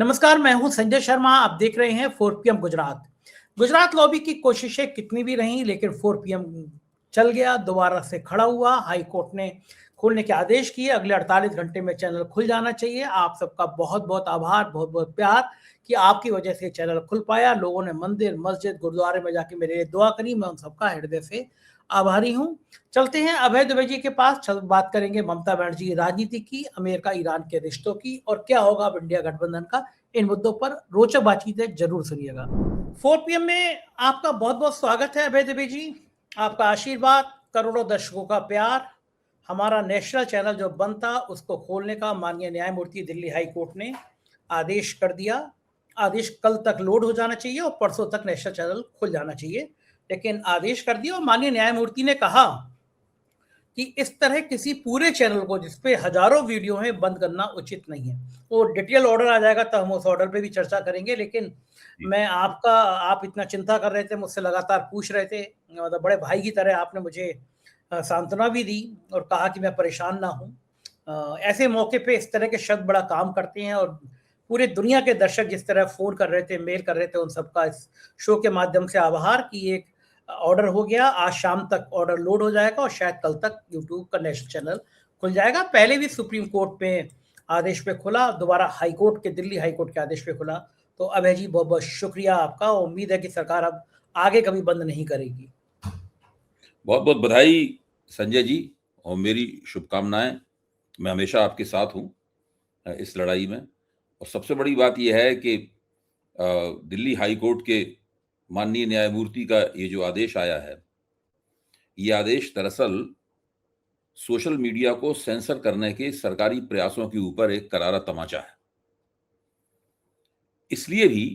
नमस्कार, मैं हूं संजय शर्मा। आप देख रहे हैं 4 PM गुजरात। गुजरात लॉबी की कोशिशें कितनी भी रहीं, लेकिन 4 PM चल गया, दोबारा से खड़ा हुआ। हाई कोर्ट ने खोलने के आदेश किए। अगले 48 घंटे में चैनल खुल जाना चाहिए। आप सबका बहुत बहुत आभार, बहुत बहुत प्यार कि आपकी वजह से चैनल खुल पाया। लोगों ने मंदिर, मस्जिद, गुरुद्वारे में जाके मेरे लिए दुआ करी। मैं उन सबका हृदय से आभारी हूं। चलते हैं अभय दुबे जी के पास। बात करेंगे ममता बनर्जी की राजनीति की, अमेरिका ईरान के रिश्तों की, और क्या होगा अब इंडिया गठबंधन का। इन मुद्दों पर रोचक बातचीत है, जरूर सुनिएगा। 4 PM में आपका बहुत बहुत स्वागत है अभय दुबे जी। आपका आशीर्वाद, करोड़ों दर्शकों का प्यार। हमारा नेशनल चैनल जो बंद था उसको खोलने का माननीय न्यायमूर्ति दिल्ली हाई कोर्ट ने आदेश कर दिया। आदेश कल तक लोड हो जाना चाहिए और परसों तक नेशनल चैनल खुल जाना चाहिए, लेकिन आदेश कर दिया। और माननीय न्यायमूर्ति ने कहा कि इस तरह किसी पूरे चैनल को जिसपे हजारों वीडियो हैं बंद करना उचित नहीं है। वो डिटेल ऑर्डर आ जाएगा तो हम उस ऑर्डर पे भी चर्चा करेंगे, लेकिन मैं आप इतना चिंता कर रहे थे, मुझसे लगातार पूछ रहे थे, मतलब बड़े भाई की तरह आपने मुझे सांत्वना भी दी और कहा कि मैं परेशान ना हूँ। ऐसे मौके पे इस तरह के शब्द बड़ा काम करते हैं, और पूरे दुनिया के दर्शक जिस तरह फोन कर रहे थे, मेल कर रहे थे, उन सबका इस शो के माध्यम से आभार कि एक ऑर्डर हो गया। आज शाम तक ऑर्डर लोड हो जाएगा और शायद कल तक यूट्यूब का नेशनल चैनल खुल जाएगा। पहले भी सुप्रीम कोर्ट में आदेश पे खुला, दोबारा हाई कोर्ट के, दिल्ली हाई कोर्ट के आदेश पे खुला। तो अभय जी बहुत बहुत शुक्रिया आपका। उम्मीद है कि सरकार अब आगे कभी बंद नहीं करेगी। बहुत बहुत बधाई संजय जी, और मेरी शुभकामनाएं। मैं हमेशा आपके साथ हूं इस लड़ाई में। और सबसे बड़ी बात यह है कि दिल्ली हाई कोर्ट के माननीय न्यायमूर्ति का ये जो आदेश आया है, ये आदेश दरअसल सोशल मीडिया को सेंसर करने के सरकारी प्रयासों के ऊपर एक करारा तमाचा है। इसलिए भी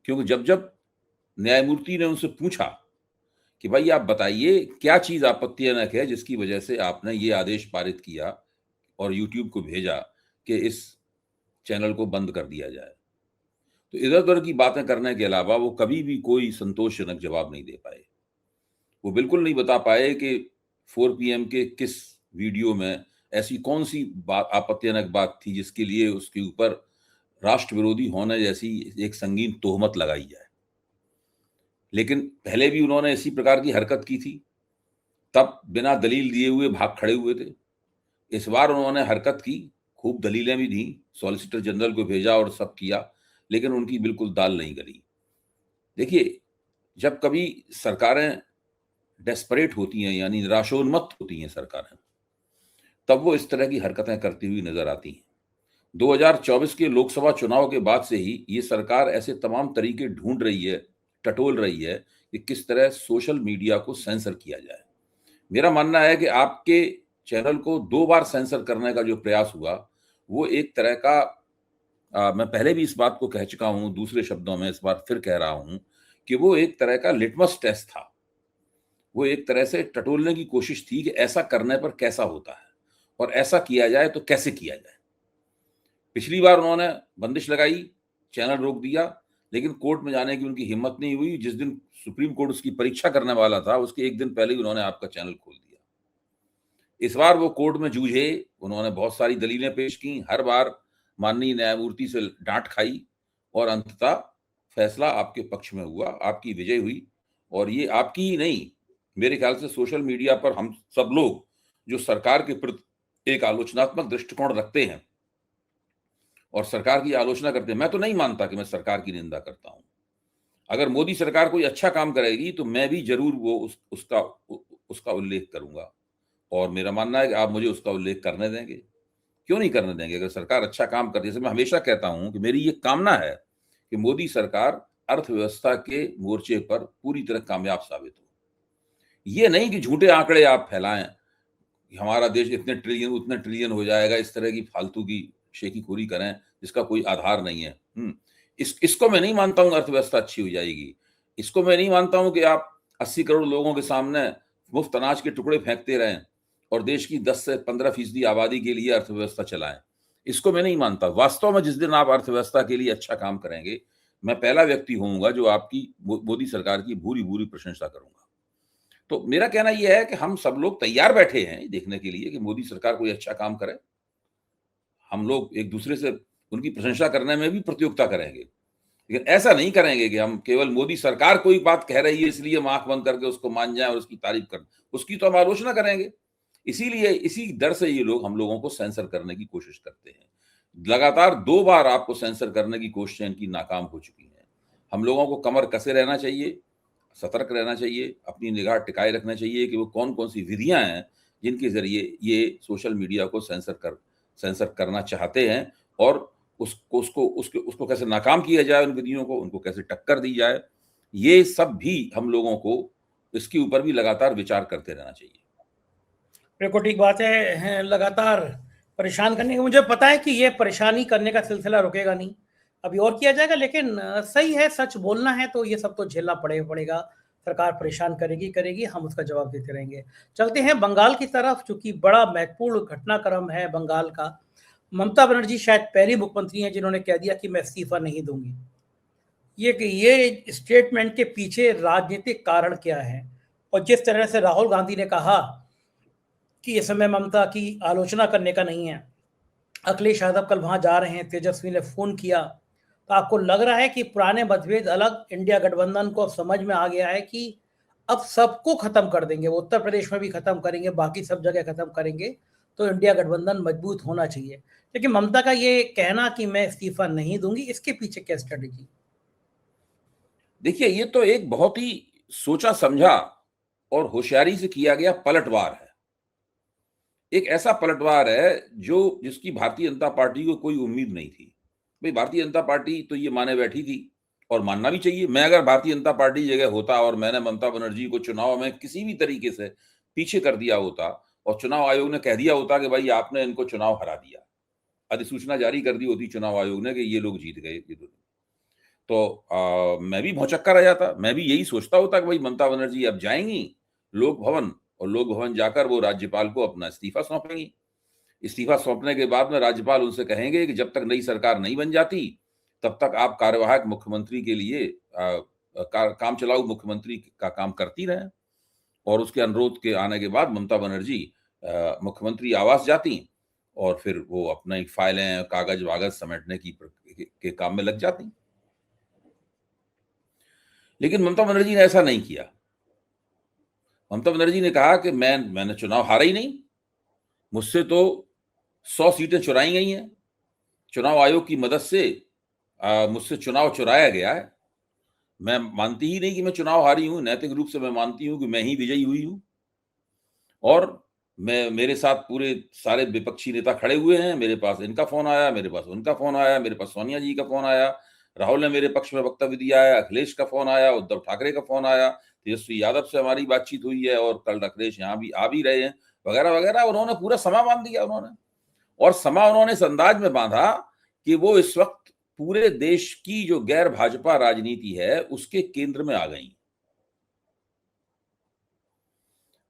क्योंकि जब जब न्यायमूर्ति ने उनसे पूछा कि भाई आप बताइए क्या चीज आपत्तिजनक है जिसकी वजह से आपने ये आदेश पारित किया और यूट्यूब को भेजा कि इस चैनल को बंद कर दिया जाए, तो इधर उधर की बातें करने के अलावा वो कभी भी कोई संतोषजनक जवाब नहीं दे पाए। वो बिल्कुल नहीं बता पाए कि 4 PM के किस वीडियो में ऐसी कौन सी बात, आपत्तिजनक बात थी जिसके लिए उसके ऊपर राष्ट्र विरोधी होने जैसी एक संगीन तोहमत लगाई जाए। लेकिन पहले भी उन्होंने इसी प्रकार की हरकत की थी, तब बिना दलील दिए हुए भाग खड़े हुए थे। इस बार उन्होंने हरकत की, खूब दलीलें भी दी, सॉलिसिटर जनरल को भेजा और सब किया, लेकिन उनकी बिल्कुल दाल नहीं गली। देखिए, जब कभी सरकारें डेस्परेट होती हैं, यानी निराशोन्मत्त होती हैं सरकारें, तब वो इस तरह की हरकतें करती हुई नजर आती हैं। 2024 के लोकसभा चुनाव के बाद से ही ये सरकार ऐसे तमाम तरीके ढूंढ रही है, टटोल रही है कि किस तरह सोशल मीडिया को सेंसर किया जाए। मेरा मानना है कि आपके चैनल को 2 बार सेंसर करने का जो प्रयास हुआ, वो एक तरह का मैं पहले भी इस बात को कह चुका हूं, दूसरे शब्दों में इस बार फिर कह रहा हूं कि वो एक तरह का लिटमस टेस्ट था। वो एक तरह से टटोलने की कोशिश थी कि ऐसा करने पर कैसा होता है और ऐसा किया जाए तो कैसे किया जाए। पिछली बार उन्होंने बंदिश लगाई, चैनल रोक दिया, लेकिन कोर्ट में जाने की उनकी हिम्मत नहीं हुई। जिस दिन सुप्रीम कोर्ट उसकी परीक्षा करने वाला था, उसके एक दिन पहले ही उन्होंने आपका चैनल खोल दिया। इस बार वो कोर्ट में जूझे, उन्होंने बहुत सारी दलीलें पेश की, हर बार माननीय न्यायमूर्ति से डांट खाई, और अंततः फैसला आपके पक्ष में हुआ, आपकी विजय हुई। और ये आपकी ही नहीं, मेरे ख्याल से सोशल मीडिया पर हम सब लोग जो सरकार के प्रति एक आलोचनात्मक दृष्टिकोण रखते हैं और सरकार की आलोचना करते हैं, मैं तो नहीं मानता कि मैं सरकार की निंदा करता हूं। अगर मोदी सरकार कोई अच्छा काम करेगी तो मैं भी जरूर वो उसका उल्लेख करूंगा, और मेरा मानना है कि आप मुझे उसका उल्लेख करने देंगे। क्यों नहीं करने देंगे? अगर सरकार अच्छा काम करती है, जैसे मैं हमेशा कहता हूं कि मेरी ये कामना है कि मोदी सरकार अर्थव्यवस्था के मोर्चे पर पूरी तरह कामयाब साबित हो। ये नहीं कि झूठे आंकड़े आप फैलाएं कि हमारा देश इतने ट्रिलियन उतने ट्रिलियन हो जाएगा, इस तरह की फालतू की शेखीखोरी करें जिसका कोई आधार नहीं है। इसको मैं नहीं मानता हूं अर्थव्यवस्था अच्छी हो जाएगी। इसको मैं नहीं मानता हूं कि आप 80 करोड़ लोगों के सामने मुफ्त अनाज के टुकड़े फेंकते रहें और देश की 10 से 15% आबादी के लिए अर्थव्यवस्था चलाएं। इसको मैं नहीं मानता। वास्तव में जिस दिन आप अर्थव्यवस्था के लिए अच्छा काम करेंगे, मैं पहला व्यक्ति होऊंगा जो आपकी मोदी सरकार की भूरी भूरी प्रशंसा करूंगा। तो मेरा कहना यह है कि हम सब लोग तैयार बैठे हैं देखने के लिए कि मोदी सरकार कोई अच्छा काम करे। हम लोग एक दूसरे से उनकी प्रशंसा करने में भी प्रतियोगिता करेंगे, लेकिन ऐसा नहीं करेंगे कि हम केवल मोदी सरकार कोई बात कह रही है इसलिए हम आंख बंद करके उसको मान जाएं और उसकी तारीफ कर, उसकी तो हम आलोचना करेंगे। इसीलिए इसी डर से ये लोग हम लोगों को सेंसर करने की कोशिश करते हैं। लगातार 2 बार आपको सेंसर करने की कोशिशें इनकी नाकाम हो चुकी हैं। हम लोगों को कमर कसे रहना चाहिए, सतर्क रहना चाहिए, अपनी निगाह टिकाए रखना चाहिए कि वो कौन-कौन सी विधियां हैं जिनके जरिए ये सोशल मीडिया को सेंसर करना चाहते हैं, और उसको कैसे नाकाम किया जाए, उन विधियों को, उनको कैसे टक्कर दी जाए। ये सब भी हम लोगों को इसके ऊपर भी लगातार विचार करते रहना चाहिए। बिल्कुल ठीक बात है, लगातार परेशान करने की, मुझे पता है कि ये परेशानी करने का सिलसिला रुकेगा नहीं, अभी और किया जाएगा, लेकिन सही है, सच बोलना है तो ये सब तो झेलना पड़ेगा। सरकार परेशान करेगी, हम उसका जवाब देते रहेंगे। चलते हैं बंगाल की तरफ, चूंकि बड़ा महत्वपूर्ण घटनाक्रम है बंगाल का। ममता बनर्जी शायद पहली मुख्यमंत्री हैं जिन्होंने कह दिया कि मैं इस्तीफा नहीं दूंगी। ये स्टेटमेंट के पीछे राजनीतिक कारण क्या है, और जिस तरह से राहुल गांधी ने कहा कि ये समय ममता की आलोचना करने का नहीं है, अखिलेश यादव कल वहां जा रहे हैं, तेजस्वी ने फोन किया, तो आपको लग रहा है कि पुराने मतभेद अलग, इंडिया गठबंधन को समझ में आ गया है कि अब सबको खत्म कर देंगे, वो उत्तर प्रदेश में भी खत्म करेंगे, बाकी सब जगह खत्म करेंगे, तो इंडिया गठबंधन मजबूत होना चाहिए। लेकिन ममता का ये कहना कि मैं इस्तीफा नहीं दूंगी, इसके पीछे क्या स्ट्रेटेजी? देखिए, ये तो एक बहुत ही सोचा समझा और होशियारी से किया गया पलटवार है। एक ऐसा पलटवार है जिसकी भारतीय जनता पार्टी को कोई उम्मीद नहीं थी। भाई, भारतीय जनता पार्टी तो ये माने बैठी थी, और मानना भी चाहिए। मैं अगर भारतीय जनता पार्टी जगह होता और मैंने ममता बनर्जी को चुनाव में किसी भी तरीके से पीछे कर दिया होता, और चुनाव आयोग ने कह दिया होता कि भाई आपने इनको चुनाव हरा दिया, अधिसूचना जारी कर दी होती चुनाव आयोग ने कि ये लोग जीत गए, तो मैं भी भौचक्का रह जाता। मैं भी यही सोचता होता कि भाई ममता बनर्जी अब जाएंगी लोक भवन, और लोक भवन जाकर वो राज्यपाल को अपना इस्तीफा सौंपेंगी। इस्तीफा सौंपने के बाद में राज्यपाल उनसे कहेंगे कि जब तक नई सरकार नहीं बन जाती तब तक आप कार्यवाहक मुख्यमंत्री के लिए काम चलाऊ मुख्यमंत्री का काम करती रहें। और उसके अनुरोध के आने के बाद ममता बनर्जी मुख्यमंत्री आवास जाती, और फिर वो अपनी फाइलें, कागज वागज समेटने के काम में लग जाती। लेकिन ममता बनर्जी ने ऐसा नहीं किया। ममता बनर्जी ने कहा कि मैंने चुनाव हारा ही नहीं, मुझसे तो 100 सीटें चुराई गई हैं, चुनाव आयोग की मदद से मुझसे चुनाव चुराया गया है। मैं मानती ही नहीं कि मैं चुनाव हारी हूं, नैतिक रूप से मैं मानती हूं कि मैं ही विजयी हुई हूं, और मेरे साथ पूरे सारे विपक्षी नेता खड़े हुए हैं। मेरे पास इनका फोन आया, मेरे पास उनका फोन आया, मेरे पास सोनिया जी का फोन आया, राहुल ने मेरे पक्ष में वक्तव्य दिया है, अखिलेश का फोन आया, उद्धव ठाकरे का फोन आया, तेजस्वी यादव से हमारी बातचीत हुई है, और कल अखिलेश यहाँ भी आ भी रहे हैं, वगैरह वगैरह। उन्होंने पूरा समा बांध दिया उन्होंने, और समा उन्होंने इस अंदाज में बांधा कि वो इस वक्त पूरे देश की जो गैर भाजपा राजनीति है उसके केंद्र में आ गई।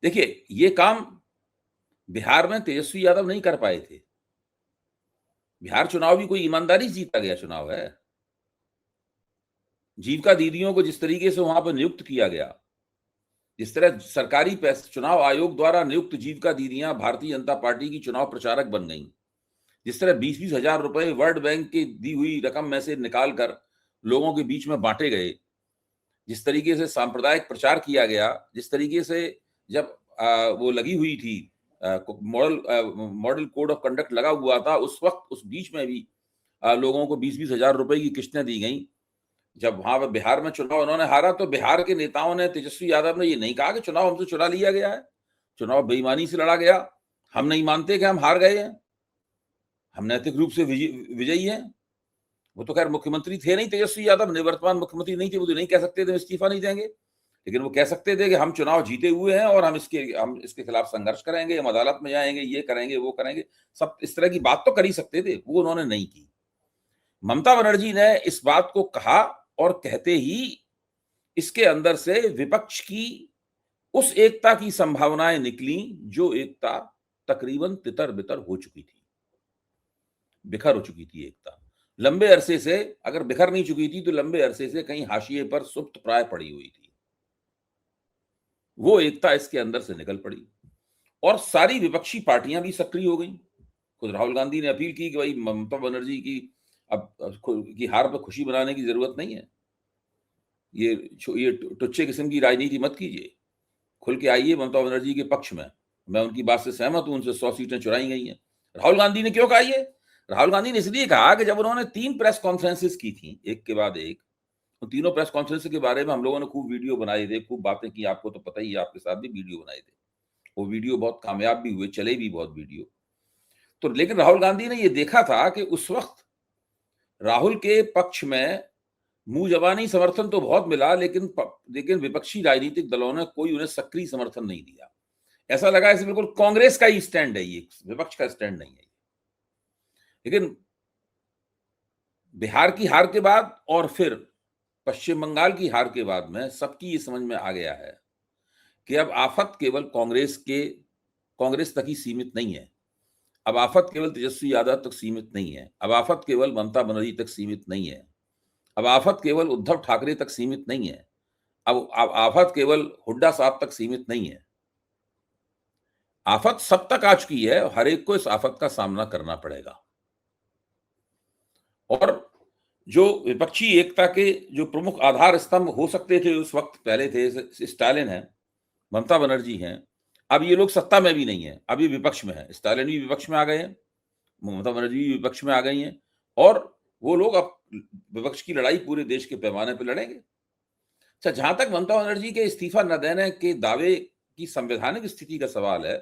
देखिए, ये काम बिहार में तेजस्वी यादव नहीं कर पाए थे। बिहार चुनाव भी कोई ईमानदारी से जीता गया चुनाव है। जीविका दीदियों को जिस तरीके से वहां पर नियुक्त किया गया, जिस तरह सरकारी चुनाव आयोग द्वारा नियुक्त जीविका दीदियां भारतीय जनता पार्टी की चुनाव प्रचारक बन गईं, जिस तरह 20-20 हजार रुपए वर्ल्ड बैंक की दी हुई रकम में से निकालकर लोगों के बीच में बांटे गए, जिस तरीके से सांप्रदायिक प्रचार किया गया, जिस तरीके से जब वो लगी हुई थी मॉडल कोड ऑफ कंडक्ट लगा हुआ था, उस वक्त उस बीच में भी लोगों को 20-20 हजार रुपए की किस्तें दी गई। जब वहां पर बिहार में चुनाव उन्होंने हारा, तो बिहार के नेताओं ने, तेजस्वी यादव ने ये नहीं कहा कि चुनाव हमसे चुरा लिया गया है, चुनाव बेईमानी से लड़ा गया, हम नहीं मानते कि हम हार गए हैं, हम नैतिक रूप से विजयी हैं। वो तो खैर मुख्यमंत्री थे नहीं, तेजस्वी यादव निवर्तमान मुख्यमंत्री नहीं थे, वो तो नहीं कह सकते थे इस्तीफा नहीं देंगे, लेकिन वो कह सकते थे कि हम चुनाव जीते हुए हैं और हम इसके खिलाफ संघर्ष करेंगे, हम अदालत में जाएंगे, ये करेंगे, वो करेंगे, सब इस तरह की बात तो कर ही सकते थे। वो उन्होंने नहीं की। ममता बनर्जी ने इस बात को कहा, और कहते ही इसके अंदर से विपक्ष की उस एकता की संभावनाएं निकली जो एकता तकरीबन तितर बितर हो चुकी थी, बिखर हो चुकी थी। एकता लंबे अरसे से, अगर बिखर नहीं चुकी थी तो लंबे अरसे से कहीं हाशिए पर सुप्त प्राय पड़ी हुई थी। वो एकता इसके अंदर से निकल पड़ी, और सारी विपक्षी पार्टियां भी सक्रिय हो गई। खुद राहुल गांधी ने अपील की कि भाई ममता बनर्जी की अब की हार पर खुशी मनाने की जरूरत नहीं है। ये टुच्चे किस्म की राजनीति मत कीजिए। खुल के आइए ममता बनर्जी के पक्ष में। मैं उनकी बात से सहमत हूं, उनसे 100 सीटें चुराई गई हैं। राहुल गांधी ने क्यों कहा ये? राहुल गांधी ने इसलिए कहा कि जब उन्होंने 3 प्रेस कॉन्फ्रेंसेस की थी एक के बाद एक, उन तीनों प्रेस कॉन्फ्रेंस के बारे में हम लोगों ने खूब वीडियो बनाए थे, खूब बातें की। आपको तो पता ही है, आपके साथ भी वीडियो बनाए थे। वो वीडियो बहुत कामयाब भी हुए, चले भी बहुत वीडियो। तो लेकिन राहुल गांधी ने ये देखा था कि उस वक्त राहुल के पक्ष में मुंह जबानी समर्थन तो बहुत मिला, लेकिन विपक्षी राजनीतिक दलों ने कोई उन्हें सक्रिय समर्थन नहीं दिया। ऐसा लगा ऐसे बिल्कुल कांग्रेस का ही स्टैंड है, ये विपक्ष का स्टैंड नहीं है। लेकिन बिहार की हार के बाद और फिर पश्चिम बंगाल की हार के बाद में सबकी ये समझ में आ गया है कि अब आफत केवल कांग्रेस तक ही सीमित नहीं है। अब आफत केवल तेजस्वी यादव तक सीमित नहीं है। अब आफत केवल ममता बनर्जी तक सीमित नहीं है। अब आफत केवल उद्धव ठाकरे तक सीमित नहीं है। अब आफत केवल हुड्डा साहब तक सीमित नहीं है। आफत सब तक आ चुकी है। हर एक को इस आफत का सामना करना पड़ेगा। और जो विपक्षी एकता के जो प्रमुख आधार स्तंभ हो सकते थे उस वक्त, पहले थे स्टालिन है, ममता बनर्जी हैं। अब ये लोग सत्ता में भी नहीं है, अभी विपक्ष में है। स्टालिन भी विपक्ष में आ गए हैं, ममता बनर्जी भी विपक्ष में आ गई हैं, और वो लोग अब विपक्ष की लड़ाई पूरे देश के पैमाने पर लड़ेंगे। अच्छा, जहां तक ममता बनर्जी के इस्तीफा न देने के दावे की संवैधानिक स्थिति का सवाल है,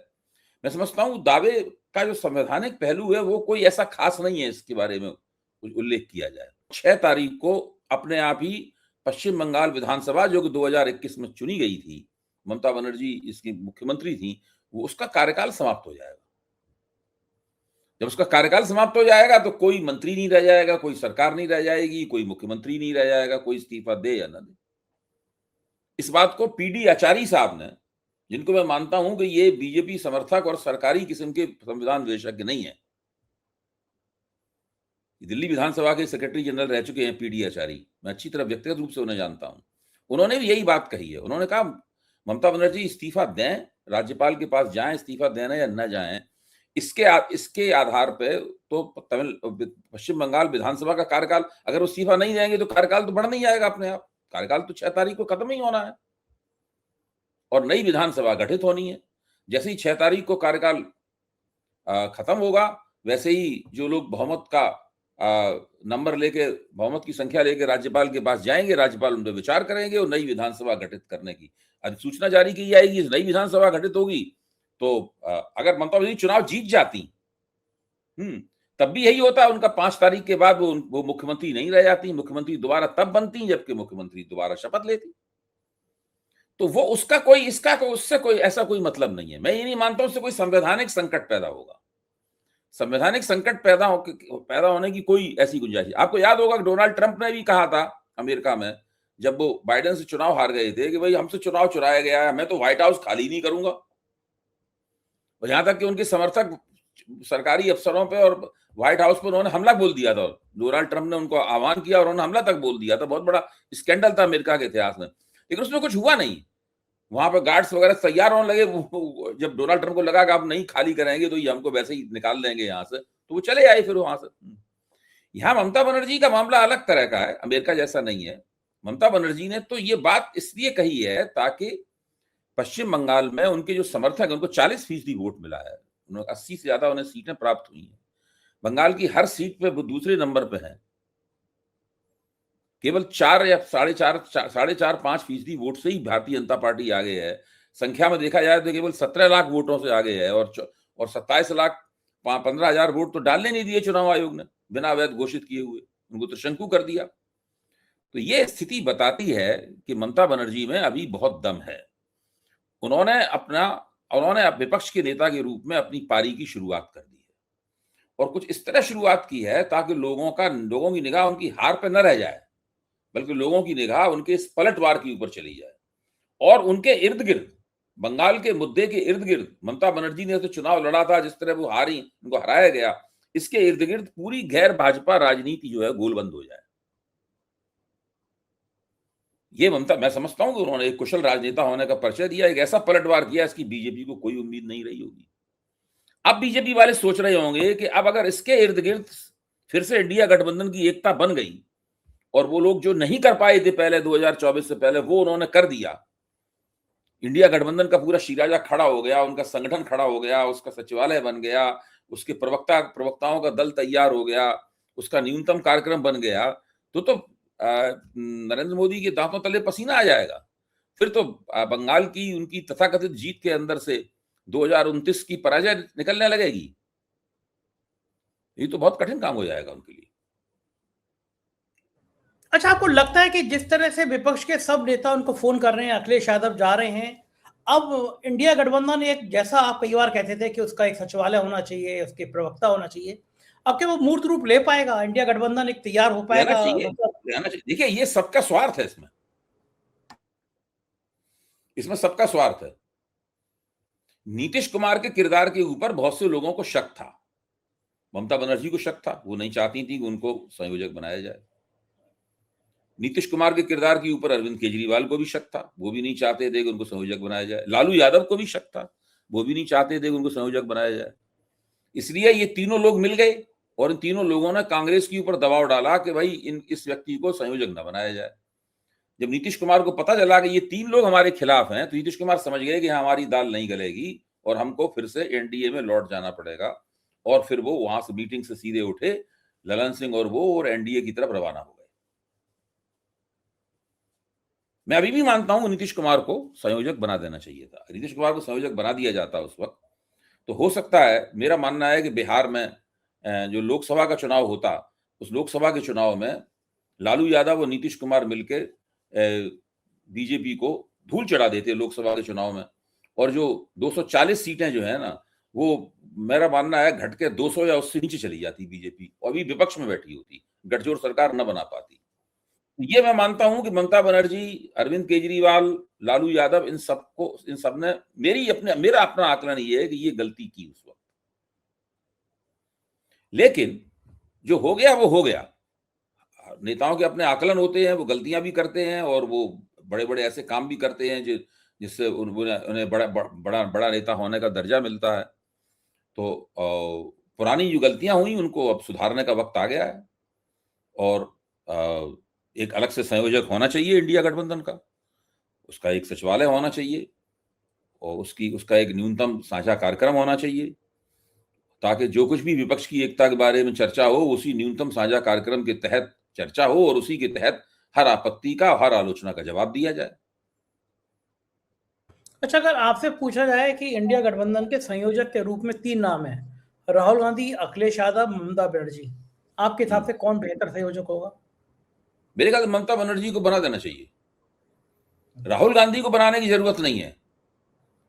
मैं समझता हूं दावे का जो संवैधानिक पहलू है वो कोई ऐसा खास नहीं है इसके बारे में कुछ उल्लेख किया जाए। 6 तारीख को अपने आप ही पश्चिम बंगाल विधानसभा, जो कि 2021 में चुनी गई थी, ममता बनर्जी इसकी मुख्यमंत्री थी, वो उसका कार्यकाल समाप्त हो जाएगा। जब उसका कार्यकाल समाप्त हो जाएगा तो कोई मंत्री नहीं रह जाएगा, कोई सरकार नहीं रह जाएगी, कोई मुख्यमंत्री नहीं रह जाएगा, कोई इस्तीफा दे या न दे। इस बात को पीडी आचार्य साहब ने, जिनको मैं मानता हूं कि ये बीजेपी समर्थक और सरकारी किस्म के संविधान विशेषज्ञ नहीं है, दिल्ली विधानसभा के सेक्रेटरी जनरल रह चुके हैं पीडी आचार्य, मैं अच्छी तरह व्यक्तिगत रूप से उन्हें जानता हूं। उन्होंने भी यही बात कही है। उन्होंने कहा ममता बनर्जी इस्तीफा दें, राज्यपाल के पास जाएं, इस्तीफा देना या न जाएं, इसके आधार पे तो पश्चिम बंगाल विधानसभा का कार्यकाल, अगर वो इस्तीफा नहीं देंगे तो कार्यकाल तो बढ़ नहीं जाएगा अपने आप। कार्यकाल तो 6 तारीख को खत्म ही होना है और नई विधानसभा गठित होनी है। जैसे ही 6 तारीख को कार्यकाल खत्म होगा, वैसे ही जो लोग बहुमत का नंबर लेके, बहुमत की संख्या लेके राज्यपाल के पास जाएंगे, राज्यपाल उन पर विचार करेंगे और नई विधानसभा गठित करने की अधिसूचना जारी की जाएगी। नई विधानसभा गठित होगी तो अगर ममता बनर्जी चुनाव जीत जाती, तब भी यही होता है, उनका 5 तारीख के बाद वो मुख्यमंत्री नहीं रह जाती। मुख्यमंत्री दोबारा तब बनती जबकि मुख्यमंत्री दोबारा शपथ लेती। तो वो उससे कोई ऐसा कोई मतलब नहीं है। मैं ये नहीं मानता उससे कोई संवैधानिक संकट पैदा होगा। संवैधानिक संकट पैदा होने की कोई ऐसी गुंजाइश। आपको याद होगा कि डोनाल्ड ट्रंप ने भी कहा था अमेरिका में, जब वो बाइडेन से चुनाव हार गए थे, कि भाई हमसे चुनाव चुराया गया है, मैं तो व्हाइट हाउस खाली नहीं करूंगा। और यहां तक कि उनके समर्थक सरकारी अफसरों पे और व्हाइट हाउस पर उन्होंने हमला बोल दिया था। डोनाल्ड ट्रंप ने उनको आह्वान किया और उन्होंने हमला तक बोल दिया था। बहुत बड़ा स्कैंडल था अमेरिका के इतिहास में, लेकिन उसमें कुछ हुआ नहीं। वहां पर गार्ड्स वगैरह तैयार होने लगे। जब डोनाल्ड ट्रंप को लगा कि आप नहीं खाली करेंगे तो ये हमको वैसे ही निकाल देंगे यहाँ से, तो वो चले आए फिर वहां से। यहाँ ममता बनर्जी का मामला अलग तरह का है, अमेरिका जैसा नहीं है। ममता बनर्जी ने तो ये बात इसलिए कही है ताकि पश्चिम बंगाल में उनके जो समर्थक हैं उनको 40% वोट मिला है। 80 से ज्यादा उन्हें सीटें प्राप्त हुई हैं। बंगाल की हर सीट पे वो दूसरे नंबर पे है। केवल 4 या 4.5% वोट से ही भारतीय जनता पार्टी आगे है। संख्या में देखा जाए तो केवल 17 लाख वोटों से आगे है और 27,15,000 वोट तो डालने नहीं दिए चुनाव आयोग ने, बिना अवैध घोषित किए हुए उनको त्रिशंकु कर दिया। तो ये स्थिति बताती है कि ममता बनर्जी में अभी बहुत दम है। उन्होंने विपक्ष के नेता के रूप में अपनी पारी की शुरुआत कर दी है और कुछ इस तरह शुरुआत की है ताकि लोगों की निगाह उनकी हार पर न रह जाए, बल्कि लोगों की निगाह उनके इस पलटवार के ऊपर चली जाए और उनके इर्द गिर्द, बंगाल के मुद्दे के इर्द गिर्द, ममता बनर्जी ने तो चुनाव लड़ा था, जिस तरह वो हारी, उनको हराया गया, इसके इर्द गिर्द पूरी गैर भाजपा राजनीति जो है गोलबंद हो जाए। ये मैं समझता हूं कि उन्होंने एक कुशल राजनेता होने का परिचय दिया, एक ऐसा पलटवार किया इसकी बीजेपी को कोई उम्मीद नहीं रही होगी। अब बीजेपी वाले सोच रहे होंगे कि अब अगर इसके इर्द गिर्द फिर से इंडिया गठबंधन की एकता बन गई और वो लोग जो नहीं कर पाए थे पहले 2024 से पहले, वो उन्होंने कर दिया। इंडिया गठबंधन का पूरा शिराजा खड़ा हो गया, उनका संगठन खड़ा हो गया, उसका सचिवालय बन गया, उसके प्रवक्ताओं का दल तैयार हो गया, उसका न्यूनतम कार्यक्रम बन गया। तो नरेंद्र मोदी के दांतों तले पसीना आ जाएगा। फिर तो बंगाल की उनकी तथाकथित जीत के अंदर से 2029 की पराजय निकलने लगेगी। ये तो बहुत कठिन काम हो जाएगा उनके लिए। अच्छा, आपको लगता है कि जिस तरह से विपक्ष के सब नेता उनको फोन कर रहे हैं, अखिलेश यादव जा रहे हैं, अब इंडिया गठबंधन एक, जैसा आप कई बार कहते थे कि उसका एक सचिवालय होना चाहिए, उसके प्रवक्ता होना चाहिए, अब क्या वो मूर्त रूप ले पाएगा? इंडिया गठबंधन एक तैयार हो लेना पाएगा? चाहिए, मतलब लेना चाहिए। देखिए, ये सबका स्वार्थ है, इसमें सबका स्वार्थ है। नीतीश कुमार के किरदार के ऊपर बहुत से लोगों को शक था। ममता बनर्जी को शक था, वो नहीं चाहती थी कि उनको संयोजक बनाया जाए। नीतीश कुमार के किरदार के ऊपर अरविंद केजरीवाल को भी शक था, वो भी नहीं चाहते थे कि उनको संयोजक बनाया जाए। लालू यादव को भी शक था, वो भी नहीं चाहते थे कि उनको संयोजक बनाया जाए। इसलिए ये तीनों लोग मिल गए और इन तीनों लोगों ने कांग्रेस के ऊपर दबाव डाला कि भाई इस व्यक्ति को संयोजक न बनाया जाए। जब नीतीश कुमार को पता चला कि ये तीन लोग हमारे खिलाफ हैं, तो नीतीश कुमार समझ गए कि हमारी दाल नहीं गलेगी और हमको फिर से एनडीए में लौट जाना पड़ेगा। और फिर वो वहां से मीटिंग से सीधे उठे, ललन सिंह और एनडीए की तरफ रवाना हो गए। मैं अभी भी मानता हूं नीतीश कुमार को संयोजक बना देना चाहिए था। नीतीश कुमार को संयोजक बना दिया जाता उस वक्त, तो हो सकता है, मेरा मानना है कि बिहार में जो लोकसभा का चुनाव होता, उस लोकसभा के चुनाव में लालू यादव और नीतीश कुमार मिलकर बीजेपी को धूल चढ़ा देते लोकसभा के चुनाव में। और जो 240 सीटें जो है ना, वो मेरा मानना है घट के 200 या उससे नीचे चली जाती बीजेपी, और अभी विपक्ष में बैठी होती, गठजोड़ सरकार न बना पाती। ये मैं मानता हूं कि ममता बनर्जी, अरविंद केजरीवाल, लालू यादव, इन सब ने मेरा अपना आकलन ये है कि ये गलती की उस वक्त। लेकिन जो हो गया वो हो गया। नेताओं के अपने आकलन होते हैं, वो गलतियां भी करते हैं और वो बड़े बड़े ऐसे काम भी करते हैं जिससे उन्हें बड़ा नेता होने का दर्जा मिलता है। तो पुरानी जो गलतियां हुई उनको अब सुधारने का वक्त आ गया है और एक अलग से संयोजक होना चाहिए इंडिया गठबंधन का, उसका एक सचिवालय होना चाहिए और उसका एक न्यूनतम साझा कार्यक्रम होना चाहिए, ताकि जो कुछ भी विपक्ष की एकता के बारे में चर्चा हो, उसी न्यूनतम साझा कार्यक्रम के तहत चर्चा हो और उसी के तहत हर आपत्ति का, हर आलोचना का जवाब दिया जाए। अच्छा, अगर आपसे पूछा जाए कि इंडिया गठबंधन के संयोजक के रूप में 3 नाम हैं, राहुल गांधी, अखिलेश यादव, ममता बनर्जी, आपके हिसाब से कौन बेहतर संयोजक होगा? मेरे ख्याल से ममता बनर्जी को बना देना चाहिए। राहुल गांधी को बनाने की जरूरत नहीं है।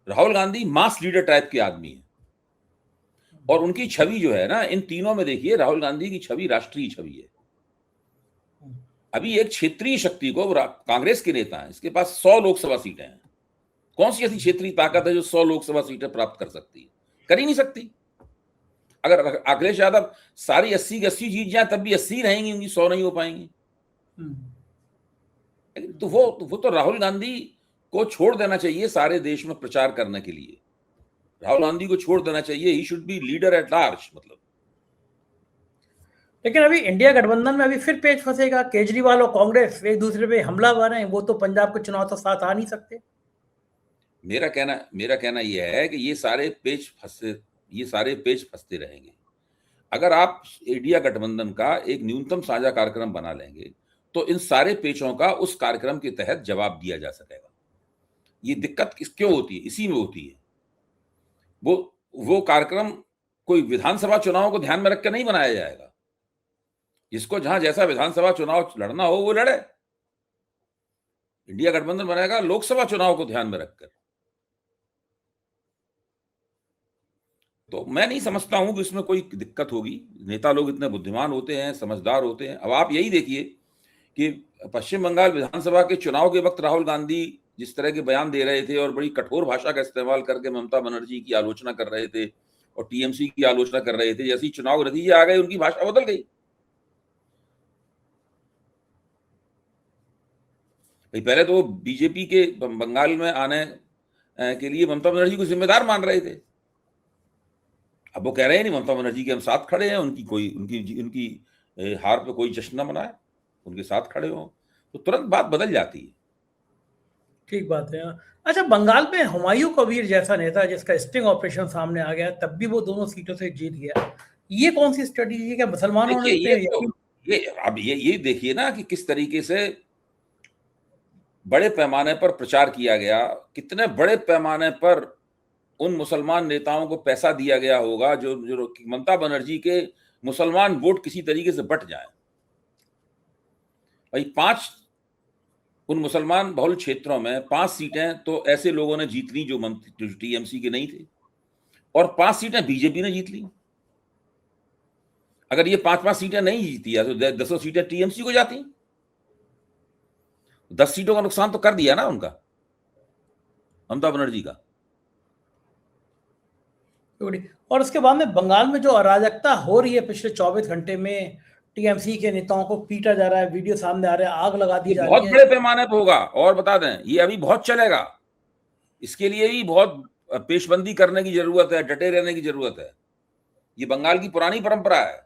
राहुल गांधी मास लीडर टाइप के आदमी है और उनकी छवि जो है ना, इन तीनों में देखिए, राहुल गांधी की छवि राष्ट्रीय छवि है। अभी एक क्षेत्रीय शक्ति को, कांग्रेस के नेता है, इसके पास 100 लोकसभा सीटें हैं। कौन सी ऐसी क्षेत्रीय ताकत है जो 100 लोकसभा सीटें प्राप्त कर सकती है? कर ही नहीं सकती। अगर अखिलेश यादव सारी 80 की 80 जीत जाए तब भी 80 रहेंगी, उनकी 100 नहीं हो पाएंगी। तो वो तो राहुल गांधी को छोड़ देना चाहिए सारे देश में प्रचार करने के लिए। राहुल गांधी को छोड़ देना चाहिए, he should be leader at large. मतलब लेकिन अभी इंडिया गठबंधन में अभी फिर पेच फंसेगा। केजरीवाल और कांग्रेस एक दूसरे पे हमलावर हैं, वो तो पंजाब के चुनाव तो साथ आ नहीं सकते। मेरा कहना यह है कि ये सारे पेच फंसते रहेंगे। अगर आप इंडिया गठबंधन का एक न्यूनतम साझा कार्यक्रम बना लेंगे तो इन सारे पेचों का उस कार्यक्रम के तहत जवाब दिया जा सकेगा। ये दिक्कत क्यों होती है? इसी में होती है। वो कार्यक्रम कोई विधानसभा चुनाव को ध्यान में रखकर नहीं बनाया जाएगा। जिसको जहां जैसा विधानसभा चुनाव लड़ना हो वो लड़े। इंडिया गठबंधन बनाएगा लोकसभा चुनाव को ध्यान में रखकर। तो मैं नहीं समझता हूं कि इसमें कोई दिक्कत होगी। नेता लोग इतने बुद्धिमान होते हैं, समझदार होते हैं। अब आप यही देखिए कि पश्चिम बंगाल विधानसभा के चुनाव के वक्त राहुल गांधी जिस तरह के बयान दे रहे थे और बड़ी कठोर भाषा का इस्तेमाल करके ममता बनर्जी की आलोचना कर रहे थे और टीएमसी की आलोचना कर रहे थे, जैसे ही चुनाव नतीजे आ गए उनकी भाषा बदल गई। भाई पहले तो बीजेपी के बंगाल में आने के लिए ममता बनर्जी को जिम्मेदार मान रहे थे अब वो कह रहे हैं नहीं ममता बनर्जी के हम साथ खड़े हैं, उनकी हार पे कोई जश्न न मनाए, उनके साथ खड़े हो, तो तुरंत बात बदल जाती है। ठीक बात है। अच्छा, बंगाल में हुमायूं कबीर जैसा नेता जिसका स्टिंग ऑपरेशन सामने आ गया, तब भी वो दोनों सीटों से जीत गया, ये कौन सी स्ट्रेटेजी है? क्या मुसलमानों ने देखिए यकीन? ये देखिए ना कि किस तरीके से बड़े पैमाने पर प्रचार किया गया, कितने बड़े पैमाने पर उन मुसलमान नेताओं को पैसा दिया गया होगा जो जो ममता बनर्जी के मुसलमान वोट किसी तरीके से बट जाए। भाई 5 उन मुसलमान बहुल क्षेत्रों में 5 सीटें तो ऐसे लोगों ने जीत ली जो टीएमसी के नहीं थे, और 5 सीटें बीजेपी ने जीत ली। अगर ये 5-5 सीटें नहीं जीती है तो 10 सीटें टीएमसी को जाती। 10 सीटों का नुकसान तो कर दिया ना उनका, ममता बनर्जी का। और उसके बाद में बंगाल में जो अराजकता हो रही है पिछले 24 घंटे में, टीएमसी के नेताओं को पीटा जा रहा है, वीडियो सामने आ रहा है, आग लगा दी ये जा बहुत रही है। बड़े पैमाने पर होगा, और बता दें ये अभी बहुत चलेगा। इसके लिए भी बहुत पेशबंदी करने की जरूरत है, डटे रहने की जरूरत है। ये बंगाल की पुरानी परंपरा है।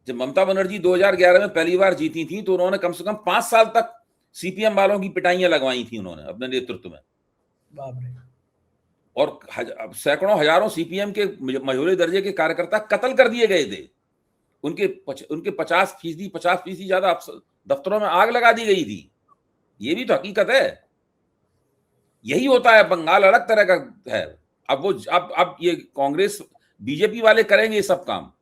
जब ममता बनर्जी 2011 में पहली बार जीती थी तो उन्होंने कम से कम 5 साल तक सीपीएम वालों की पिटाइयां लगवाई थी उन्होंने अपने नेतृत्व में, बाप रे। और सैकड़ों हजारों सीपीएम के मझोले दर्जे के कार्यकर्ता कत्ल कर दिए गए थे। उनके 50% ज्यादा दफ्तरों में आग लगा दी गई थी। ये भी तो हकीकत है। यही होता है, बंगाल अलग तरह का है। अब ये कांग्रेस बीजेपी वाले करेंगे ये सब काम।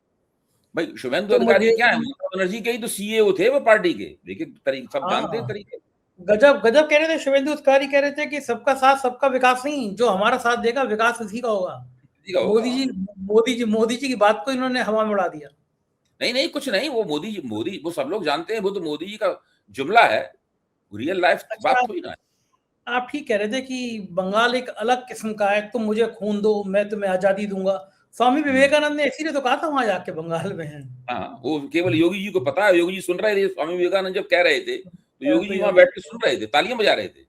भाई शुभेंदु अधिकारी क्या है, ममता बनर्जी के ही तो सीईओ थे वो पार्टी के। देखिए सब जानते हैं तरीके। गजब गजब कह रहे थे शुभेंदु अधिकारी, कह रहे थे कि सबका साथ सबका विकास नहीं, जो हमारा साथ देगा विकास इसी का होगा। मोदी जी की बात को इन्होंने हवा में उड़ा दिया। नहीं कुछ नहीं, वो मोदी वो सब लोग जानते हैं, वो तो मोदी जी का जुमला है, रियल लाइफ बात थोड़ी ना है। आप ठीक कह रहे थे कि बंगाल एक अलग किस्म का है, तुम मुझे खून दो मैं तुम्हें आजादी दूंगा। स्वामी विवेकानंद ने इसीलिए तो कहा था वहां जाके बंगाल में है। हाँ, वो केवल योगी जी को पता है। योगी जी सुन रहे थे स्वामी विवेकानंद जब कह रहे थे, तो योगी जी वहां बैठ के सुन रहे थे, तालियां बजा रहे थे।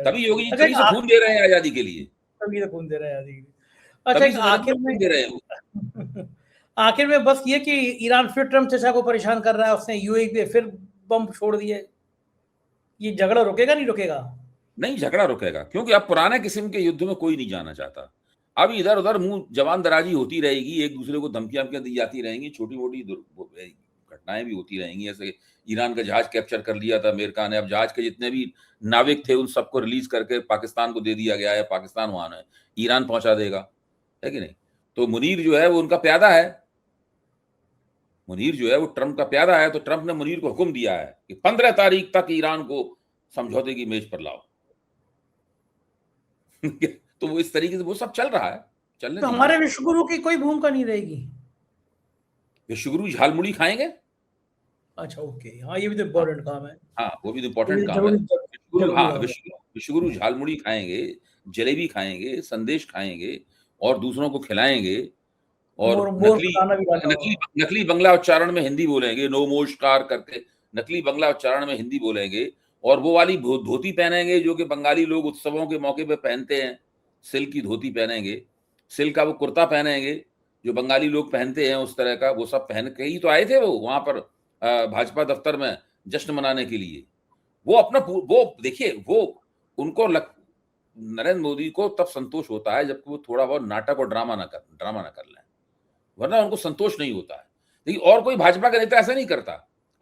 तभी योगी जी तभी से खून दे रहे हैं आजादी के लिए। तभी तो खून दे रहे हैं आजादी के लिए। अच्छा, आखिर में बस ये कि ईरान फिर ट्रम्प चचा को परेशान कर रहा है, उसने यूएई पे फिर बम छोड़ दिए, ये झगड़ा रुकेगा नहीं रुकेगा? नहीं, झगड़ा रुकेगा, क्योंकि अब पुराने किस्म के युद्ध में कोई नहीं जाना चाहता। अब इधर उधर मुंह जवान दराजी होती रहेगी, एक दूसरे को धमकियां दी जाती रहेंगी, छोटी मोटी घटनाएं भी होती रहेंगी। ऐसे ईरान का जहाज कैप्चर कर लिया था अमेरिका ने, अब जहाज के जितने भी नाविक थे उन सबको रिलीज करके पाकिस्तान को दे दिया गया है। पाकिस्तान वहां है, ईरान पहुंचा देगा, है कि नहीं? तो मुनीर जो है वो उनका प्यादा है। मुनीर जो है वो ट्रंप का प्यादा है, तो ट्रंप ने मुनीर को हुक्म दिया है कि 15 तारीख तक ईरान को समझौते की मेज पर लाओ। तो वो इस तरीके से वो सब चल रहा है, चलने तो हमारे विश्वगुरु की कोई भूमिका नहीं रहेगी? विश्वगुरु झालमुड़ी खाएंगे। अच्छा, ओके, हाँ ये भी तो इम्पोर्टेंट काम है। हाँ, वो भी तो इम्पोर्टेंट काम है। विश्वगुरु झालमुड़ी खाएंगे, जलेबी खाएंगे, संदेश खाएंगे और दूसरों को खिलाएंगे, और नकली बंगला उच्चारण में हिंदी बोलेंगे, नमस्कार करके नकली बंगला उच्चारण में हिंदी बोलेंगे, और वो वाली धोती पहनेंगे जो कि बंगाली लोग उत्सवों के मौके पे पहनते हैं। सिल्क की धोती पहनेंगे, सिल्क का वो कुर्ता पहनेंगे जो बंगाली लोग पहनते हैं, उस तरह का वो सब पहन के ही तो आए थे वो वहां पर भाजपा दफ्तर में जश्न मनाने के लिए। वो अपना वो देखिए, वो उनको नरेंद्र मोदी को तब संतोष होता है जब वो थोड़ा बहुत नाटक और ड्रामा ना कर लें, वरना उनको संतोष नहीं होता है। लेकिन और कोई भाजपा का नेता ऐसा नहीं करता।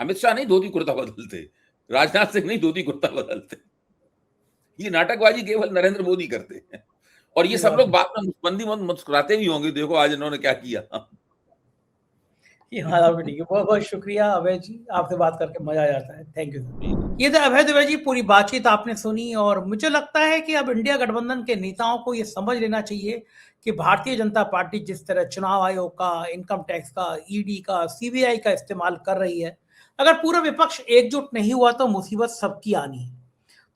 अमित शाह नहीं धोती कुर्ता बदलते, राजनाथ सिंह नहीं धोती कुर्ता बदलते। ये नाटकबाजी केवल नरेंद्र मोदी करते हैं, और ये सब लोग बाद में मुस्कुराते भी होंगे, देखो आज इन्होंने क्या किया। ठीक है, बहुत बहुत शुक्रिया अभय जी, आपसे बात करके मजा आ जाता है। Thank you. ये तो अभय दुबे जी, पूरी बातचीत आपने सुनी, और मुझे लगता है कि अब इंडिया गठबंधन के नेताओं को ये समझ लेना चाहिए कि भारतीय जनता पार्टी जिस तरह चुनाव आयोग का, इनकम टैक्स का, ईडी का, सीबीआई का इस्तेमाल कर रही है, अगर पूरा विपक्ष एकजुट नहीं हुआ तो मुसीबत सबकी आनी है।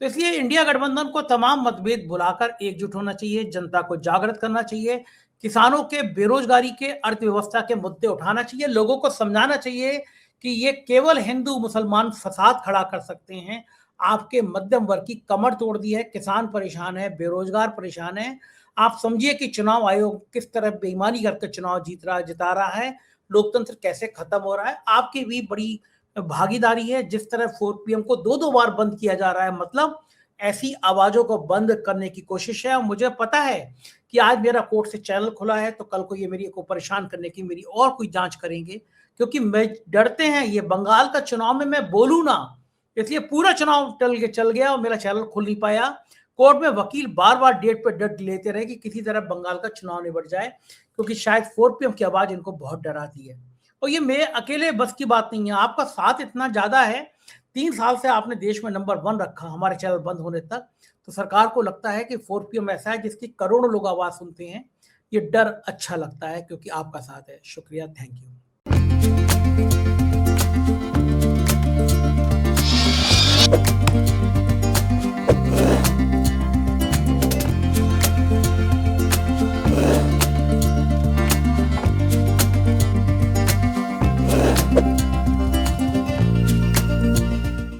तो इसलिए इंडिया गठबंधन को तमाम मतभेद भुलाकर एकजुट होना चाहिए, जनता को जागृत करना चाहिए, किसानों के, बेरोजगारी के, अर्थव्यवस्था के मुद्दे उठाना चाहिए, लोगों को समझाना चाहिए कि ये केवल हिंदू मुसलमान फसाद खड़ा कर सकते हैं। आपके मध्यम वर्ग की कमर तोड़ दी है, किसान परेशान है, बेरोजगार परेशान है। आप समझिए कि चुनाव आयोग किस तरह बेईमानी करके चुनाव जिता रहा है, लोकतंत्र कैसे खत्म हो रहा है। आपकी भी बड़ी भागीदारी है, जिस तरह 4 पीएम को 2-2 बार बंद किया जा रहा है, मतलब ऐसी आवाज़ों को बंद करने की कोशिश है। और मुझे पता है कि आज मेरा कोर्ट से चैनल खुला है, तो कल को ये मेरे को परेशान करने की मेरी और कोई जाँच करेंगे, क्योंकि मैं डरते हैं ये बंगाल का चुनाव में मैं बोलूँ ना, इसलिए पूरा चुनाव चल गया और मेरा चैनल खुल नहीं पाया। कोर्ट में वकील बार-बार डेट पे डेट लेते रहे कि किसी तरह बंगाल का चुनाव निबट जाए, क्योंकि शायद 4 पीएम की आवाज़ इनको बहुत डराती है। और ये मेरे अकेले बस की बात नहीं है, आपका साथ इतना ज़्यादा है, 3 साल से आपने देश में नंबर 1 रखा हमारे चैनल बंद होने तक, तो सरकार को लगता है कि 4 पीएम ऐसा है जिसकी करोड़ों लोग आवाज़ सुनते हैं। ये डर अच्छा लगता है क्योंकि आपका साथ है। शुक्रिया, थैंक यू।